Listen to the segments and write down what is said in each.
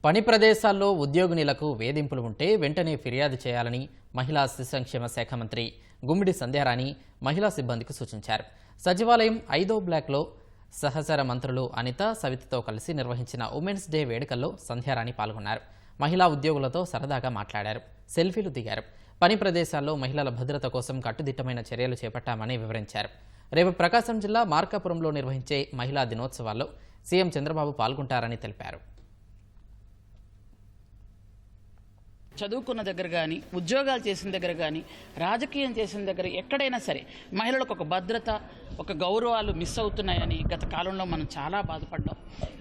పని ప్రదేశాల్లో ఉద్యోగినులకు వేధింపులు ఉంటే వెంటనే ఫిర్యాదు చేయాలని మహిళా శిశు సంక్షేమ శాఖ మంత్రి గుమ్మిడి సంధ్యారాణి మహిళా సిబ్బందికి సూచించారు. సచివాలయం 5వ బ్లాక్లో సహచర మంత్రులు అనిత, సవితతో కలిసి నిర్వహించిన ఉమెన్స్ డే వేడుకల్లో సంధ్యారాణి పాల్గొన్నారు. మహిళా ఉద్యోగులతో సరదాగా మాట్లాడారు, సెల్ఫీలు దిగారు. పని ప్రదేశాల్లో మహిళల భద్రత కోసం కట్టుదిట్టమైన చర్యలు చేపట్టామని వివరించారు. రేపు ప్రకాశం జిల్లా మార్కాపురంలో నిర్వహించే మహిళా దినోత్సవాల్లో సీఎం చంద్రబాబు పాల్గొంటారని తెలిపారు. చదువుకున్న దగ్గర కానీ, ఉద్యోగాలు చేసిన దగ్గర కానీ, రాజకీయం చేసిన దగ్గర ఎక్కడైనా సరే మహిళలకు ఒక భద్రత, ఒక గౌరవాలు మిస్ అవుతున్నాయని గత కాలంలో మనం చాలా బాధపడ్డాం.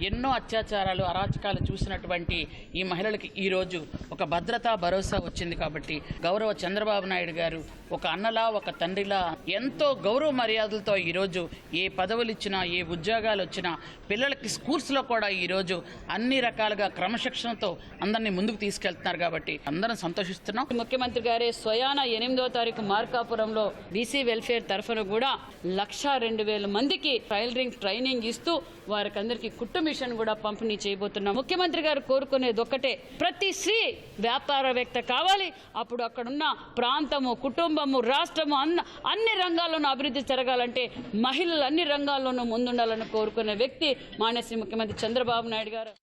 ఎన్నో అత్యాచారాలు, అరాచకాలు చూసినటువంటి ఈ మహిళలకి ఈరోజు ఒక భద్రత, భరోసా వచ్చింది. కాబట్టి గౌరవ చంద్రబాబు నాయుడు గారు ఒక అన్నలా, ఒక తండ్రిలా ఎంతో గౌరవ మర్యాదలతో ఈరోజు ఏ పదవులు ఇచ్చినా, ఏ ఉద్యోగాలు వచ్చినా పిల్లలకి స్కూల్స్లో కూడా ఈరోజు అన్ని రకాలుగా క్రమశిక్షణతో అందరినీ ముందుకు తీసుకెళ్తున్నారు. కాబట్టి అందరం సంతోషిస్తున్నాం. ముఖ్యమంత్రి గారే స్వయాన 8వ తారీఖు మార్కాపురంలో బీసీ వెల్ఫేర్ తరఫున కూడా 1,02,000 మందికి టైలరింగ్ ట్రైనింగ్ ఇస్తూ వారికి అందరికీ కుట్టు మిషన్ కూడా పంపిణీ చేయబోతున్నాం. ముఖ్యమంత్రి గారు కోరుకునేది ఒక్కటే, ప్రతి స్త్రీ వ్యాపారవేత్త కావాలి. అప్పుడు అక్కడున్న ప్రాంతము, కుటుంబము, రాష్ట్రము అన్ని రంగాల్లోనూ అభివృద్ధి జరగాలంటే మహిళలు అన్ని రంగాల్లోనూ ముందుండాలని కోరుకునే వ్యక్తి మాన్యశ్రీ ముఖ్యమంత్రి చంద్రబాబు నాయుడు గారు.